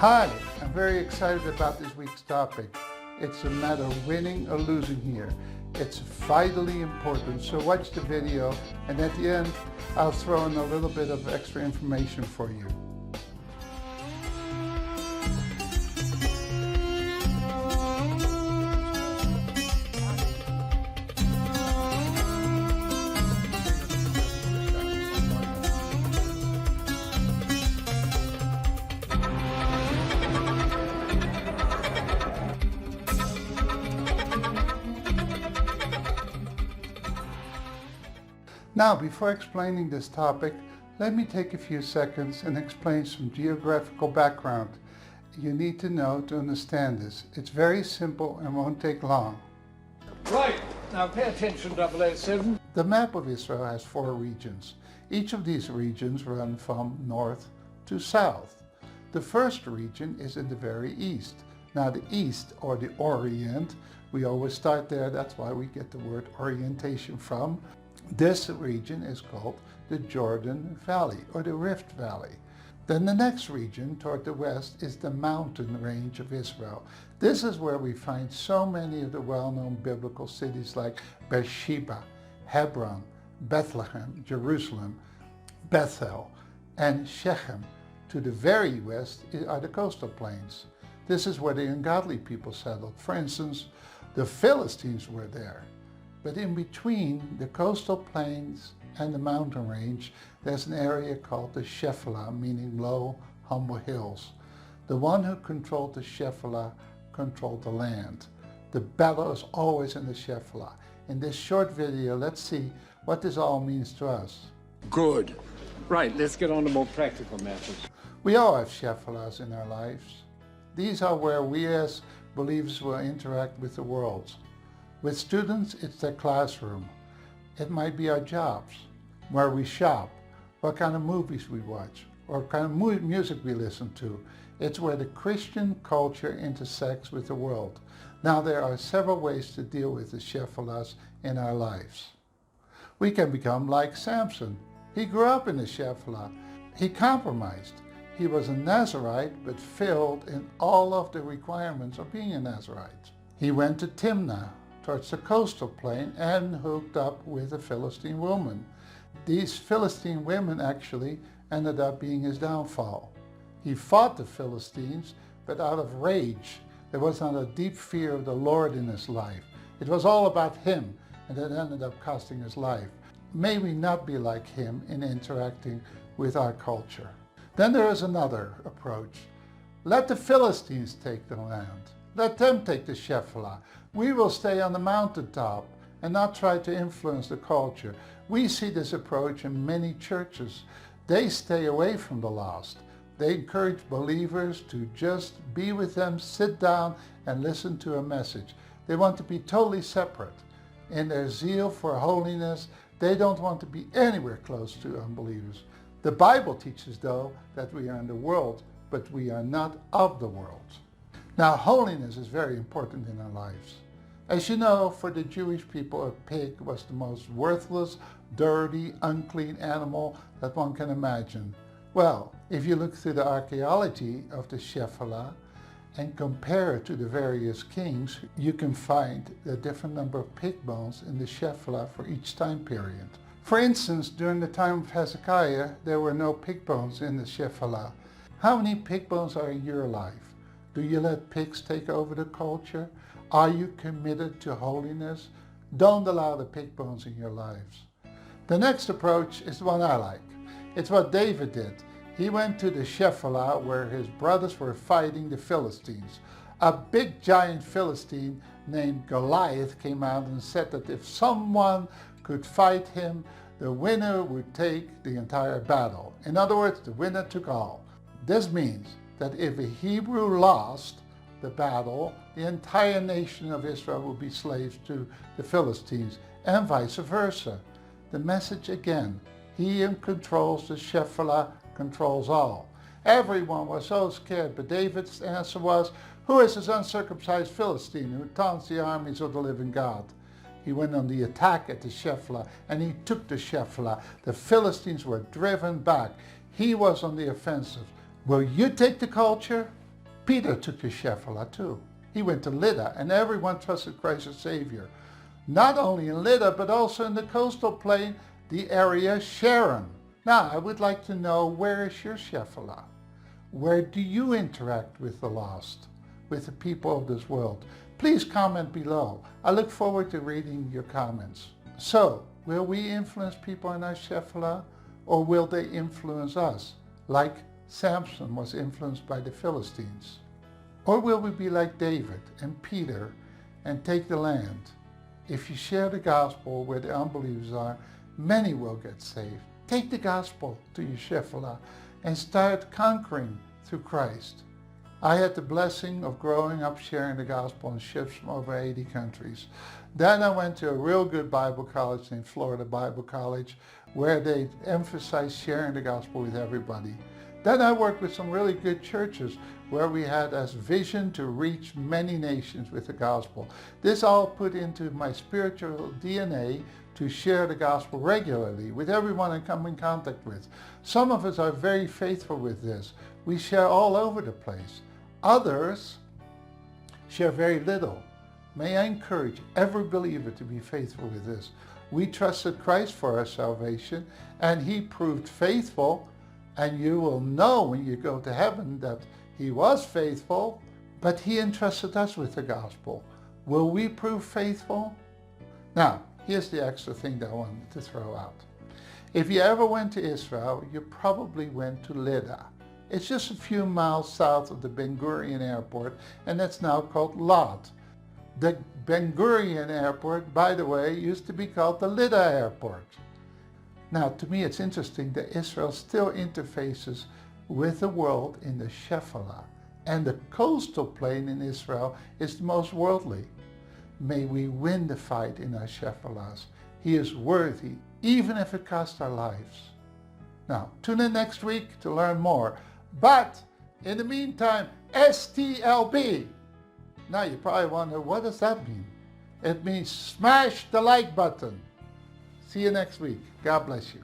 Hi, I'm very excited about this week's topic. It's a matter of winning or losing here. It's vitally important, so watch the video and at the end I'll throw in a little bit of extra information for you. Now, before explaining this topic, let me take a few seconds and explain some geographical background you need to know to understand this. It's very simple and won't take long. Right, now pay attention 007. The map of Israel has 4 regions. Each of these regions run from north to south. The first region is in the very east. Now the east, or the Orient, we always start there, that's why we get the word orientation from. This region is called the Jordan Valley or the Rift Valley. Then the next region toward the west is the mountain range of Israel. This is where we find so many of the well-known biblical cities like Beersheba, Hebron, Bethlehem, Jerusalem, Bethel, and Shechem. To the very west are the coastal plains. This is where the ungodly people settled. For instance, the Philistines were there. But in between the coastal plains and the mountain range, there's an area called the Shepholah, meaning low, humble hills. The one who controlled the Shepholah controlled the land. The battle is always in the Shepholah. In this short video, let's see what this all means to us. Good. Right, let's get on to more practical matters. We all have Shepholahs in our lives. These are where we as believers will interact with the world. With students, it's their classroom. It might be our jobs, where we shop, what kind of movies we watch, or what kind of music we listen to. It's where the Christian culture intersects with the world. Now, there are several ways to deal with the Shepholahs in our lives. We can become like Samson. He grew up in the Shepholah. He compromised. He was a Nazirite, but failed in all of the requirements of being a Nazirite. He went to Timnah, towards the coastal plain, and hooked up with a Philistine woman. These Philistine women actually ended up being his downfall. He fought the Philistines, but out of rage. There was not a deep fear of the Lord in his life. It was all about him, and it ended up costing his life. May we not be like him in interacting with our culture. Then there is another approach. Let the Philistines take the land. Let them take the Shepholah. We will stay on the mountaintop and not try to influence the culture. We see this approach in many churches. They stay away from the lost. They encourage believers to just be with them, sit down and listen to a message. They want to be totally separate. In their zeal for holiness, they don't want to be anywhere close to unbelievers. The Bible teaches, though, that we are in the world, but we are not of the world. Now, holiness is very important in our lives. As you know, for the Jewish people, a pig was the most worthless, dirty, unclean animal that one can imagine. Well, if you look through the archaeology of the Shepholah and compare it to the various kings, you can find a different number of pig bones in the Shepholah for each time period. For instance, during the time of Hezekiah, there were no pig bones in the Shepholah. How many pig bones are in your life? Do you let pigs take over the culture? Are you committed to holiness? Don't allow the pig bones in your lives. The next approach is the one I like. It's what David did. He went to the Shepholah where his brothers were fighting the Philistines. A big giant Philistine named Goliath came out and said that if someone could fight him, the winner would take the entire battle. In other words, the winner took all. This means that if a Hebrew lost the battle, the entire nation of Israel would be slaves to the Philistines, and vice versa. The message again, he who controls the Shepholah controls all. Everyone was so scared, but David's answer was, who is this uncircumcised Philistine who taunts the armies of the living God? He went on the attack at the Shepholah, and he took the Shepholah. The Philistines were driven back. He was on the offensive. Will you take the culture? Peter took to Shepholah too. He went to Lydda, and everyone trusted Christ as Savior. Not only in Lydda, but also in the coastal plain, the area Sharon. Now, I would like to know, where is your Shepholah? Where do you interact with the lost, with the people of this world? Please comment below. I look forward to reading your comments. So, will we influence people in our Shepholah, or will they influence us, like Samson was influenced by the Philistines? Or will we be like David and Peter and take the land? If you share the gospel where the unbelievers are, many will get saved. Take the gospel to your Shepholah and start conquering through Christ. I had the blessing of growing up sharing the gospel in ships from over 80 countries. Then I went to a real good Bible college named Florida Bible College, where they emphasized sharing the gospel with everybody. Then I worked with some really good churches where we had as vision to reach many nations with the gospel. This all put into my spiritual DNA to share the gospel regularly with everyone I come in contact with. Some of us are very faithful with this. We share all over the place. Others share very little. May I encourage every believer to be faithful with this. We trusted Christ for our salvation, and he proved faithful, and you will know when you go to heaven that he was faithful, but he entrusted us with the gospel. Will we prove faithful? Now, here's the extra thing that I wanted to throw out. If you ever went to Israel, you probably went to Lydda. It's just a few miles south of the Ben Gurion airport, and it's now called Lod. The Ben Gurion airport, by the way, used to be called the Lydda airport. Now, to me, it's interesting that Israel still interfaces with the world in the Shepholah, and the coastal plain in Israel is the most worldly. May we win the fight in our Shepholahs. He is worthy, even if it costs our lives. Now, tune in next week to learn more. But in the meantime, STLB. Now you probably wonder, what does that mean? It means smash the like button. See you next week. God bless you.